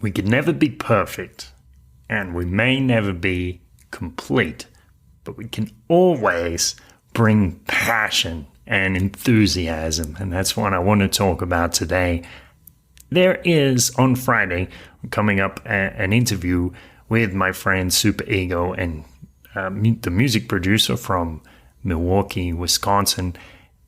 We can never be perfect, and we may never be complete, but we can always bring passion and enthusiasm, and that's what I want to talk about today. There is, on Friday, coming up an interview with my friend Super Ego and the music producer from Milwaukee, Wisconsin,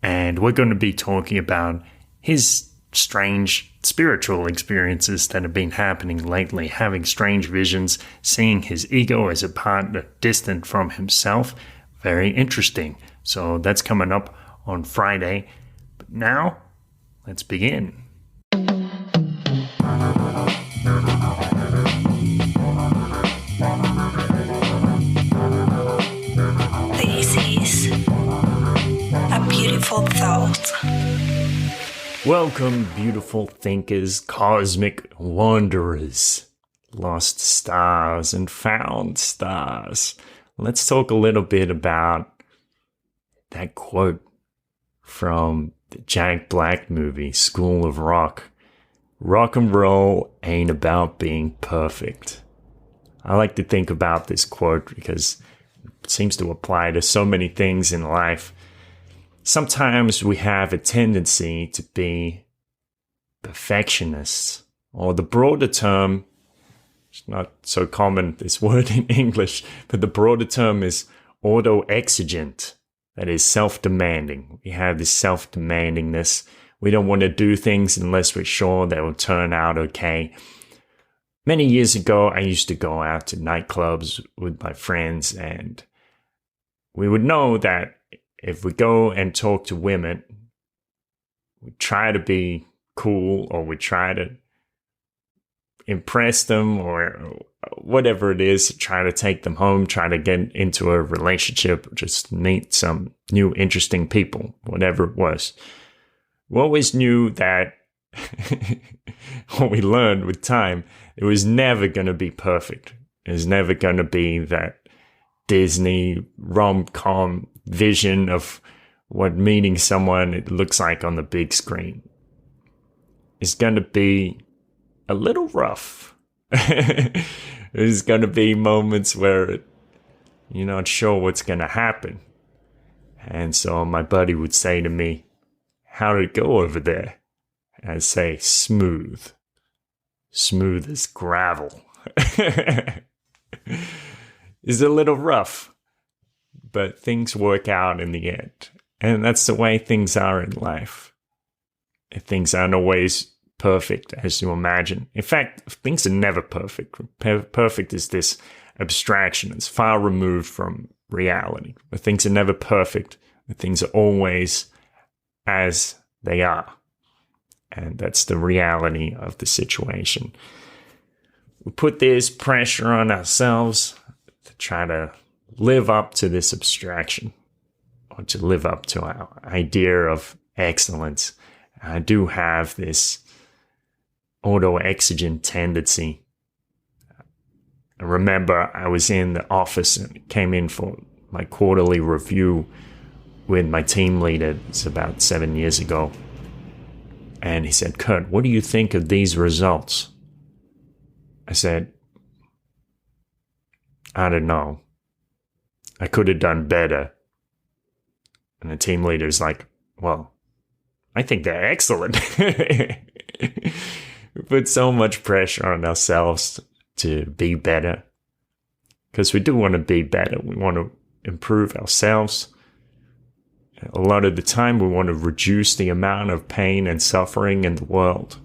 and we're going to be talking about his strange spiritual experiences that have been happening lately, having strange visions, seeing his ego as a partner distant from himself. Very interesting. So that's coming up on Friday. But now, let's begin. This is a beautiful thought. Welcome, beautiful thinkers, cosmic wanderers, lost stars and found stars. Let's talk a little bit about that quote from the Jack Black movie, School of Rock. Rock and roll ain't about being perfect. I like to think about this quote because it seems to apply to so many things in life. Sometimes we have a tendency to be perfectionists, or the broader term, it's not so common, this word in English, but the broader term is auto-exigent, that is self-demanding. We have this self-demandingness. We don't want to do things unless we're sure they will turn out okay. Many years ago, I used to go out to nightclubs with my friends, and we would know that if we go and talk to women, we try to be cool, or we try to impress them, or whatever it is, try to take them home, try to get into a relationship, just meet some new interesting people, whatever it was. We always knew that what we learned with time, it was never going to be perfect. It was never going to be that Disney rom-com vision of what meeting someone it looks like on the big screen. It's going to be a little rough. There's going to be moments where you're not sure what's going to happen. And so my buddy would say to me, "How did it go over there?" I'd say, "Smooth. Smooth as gravel." It's a little rough, but things work out in the end. And that's the way things are in life. Things aren't always perfect as you imagine. In fact, things are never perfect. Perfect is this abstraction. It's far removed from reality. But things are never perfect. Things are always as they are. And that's the reality of the situation. We put this pressure on ourselves to try to live up to this abstraction, or to live up to our idea of excellence. I do have this auto-exigent tendency. I remember I was in the office and came in for my quarterly review with my team leader. It's about 7 years ago. And he said, "Kurt, what do you think of these results?" I said, "I don't know. I could have done better." And the team leader's like, "Well, I think they're excellent." We put so much pressure on ourselves to be better, because we do want to be better. We want to improve ourselves. A lot of the time, we want to reduce the amount of pain and suffering in the world.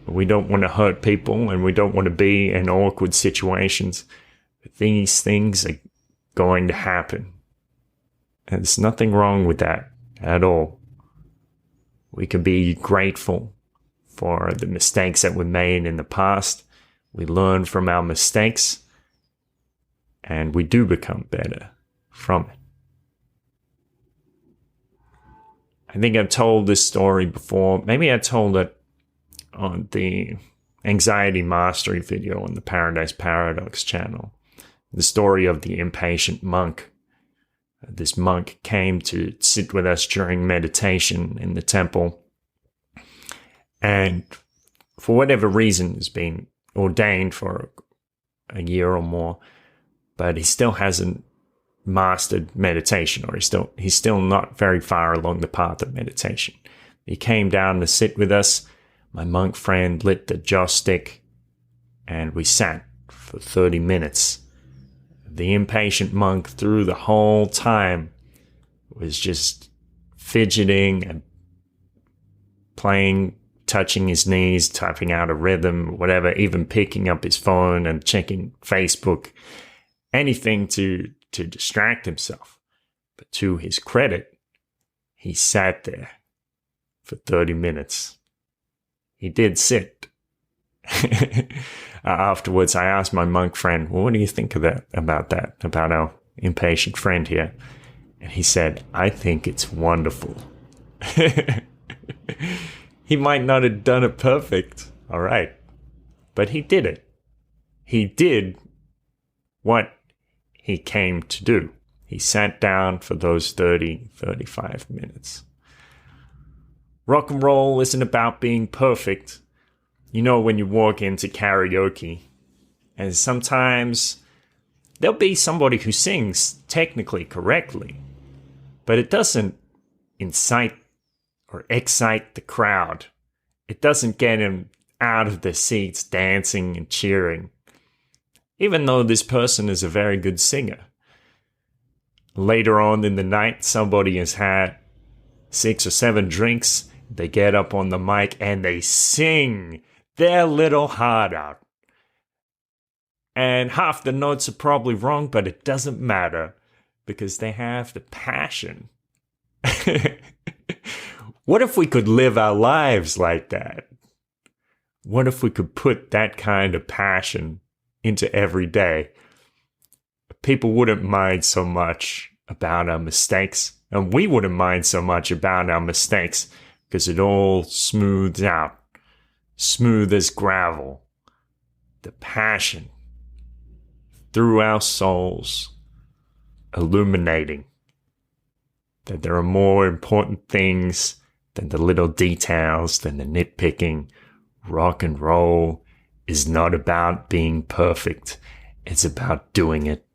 We don't want to hurt people, and we don't want to be in awkward situations. These things are going to happen. And there's nothing wrong with that at all. We can be grateful for the mistakes that we made in the past. We learn from our mistakes, and we do become better from it. I think I've told this story before. Maybe I told it on the Anxiety Mastery video on the Paradise Paradox channel. The story of the impatient monk. This monk came to sit with us during meditation in the temple. And for whatever reason, has been ordained for a year or more, but he still hasn't mastered meditation, or he's still not very far along the path of meditation. He came down to sit with us. My monk friend lit the joss stick, and we sat for 30 minutes. The impatient monk through the whole time was just fidgeting and playing, touching his knees, typing out a rhythm, whatever, even picking up his phone and checking Facebook, anything to distract himself. But to his credit, he sat there for 30 minutes. He did sit. Afterwards, I asked my monk friend, well, what do you think of about our impatient friend here? And he said, I think it's wonderful. He might not have done it perfect, all right, but he did it. He did what he came to do. He sat down for those 35 minutes. Rock and roll isn't about being perfect. You know, when you walk into karaoke, and sometimes there'll be somebody who sings technically correctly, but it doesn't incite or excite the crowd. It doesn't get them out of their seats dancing and cheering, even though this person is a very good singer. Later on in the night, somebody has had 6 or 7 drinks. They get up on the mic and they sing their little heart out. And half the notes are probably wrong, but it doesn't matter because they have the passion. What if we could live our lives like that? What if we could put that kind of passion into every day? People wouldn't mind so much about our mistakes, and we wouldn't mind so much about our mistakes because it all smooths out, smooth as gravel. The passion through our souls, illuminating that there are more important things than the little details, than the nitpicking. Rock and roll is not about being perfect. It's about doing it.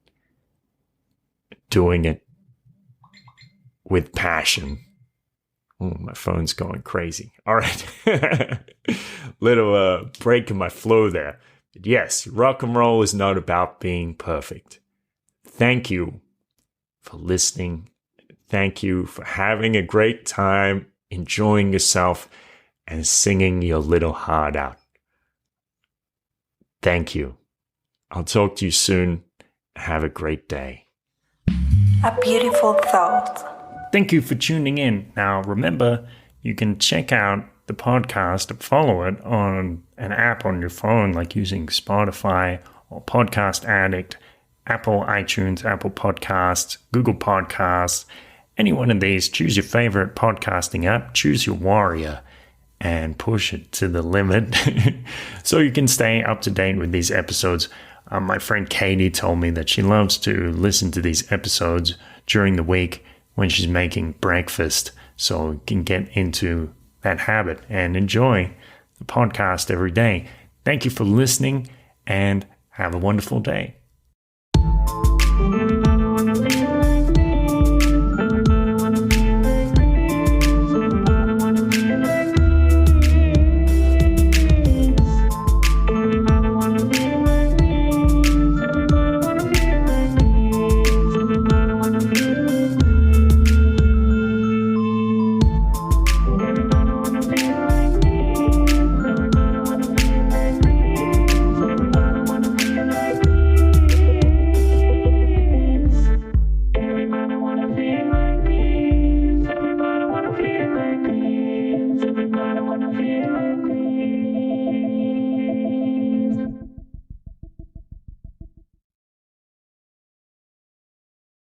Doing it with passion. Oh, my phone's going crazy. All right. Little break in my flow there. But yes, rock and roll is not about being perfect. Thank you for listening. Thank you for having a great time, enjoying yourself, and singing your little heart out. Thank you. I'll talk to you soon. Have a great day. A beautiful thought. Thank you for tuning in. Now, remember, you can check out the podcast and follow it on an app on your phone, like using Spotify or Podcast Addict, Apple iTunes, Apple Podcasts, Google Podcasts, any one of these. Choose your favorite podcasting app, choose your warrior, and push it to the limit so you can stay up to date with these episodes. My friend Katie told me that she loves to listen to these episodes during the week when she's making breakfast, so you can get into that habit and enjoy the podcast every day. Thank you for listening, and have a wonderful day.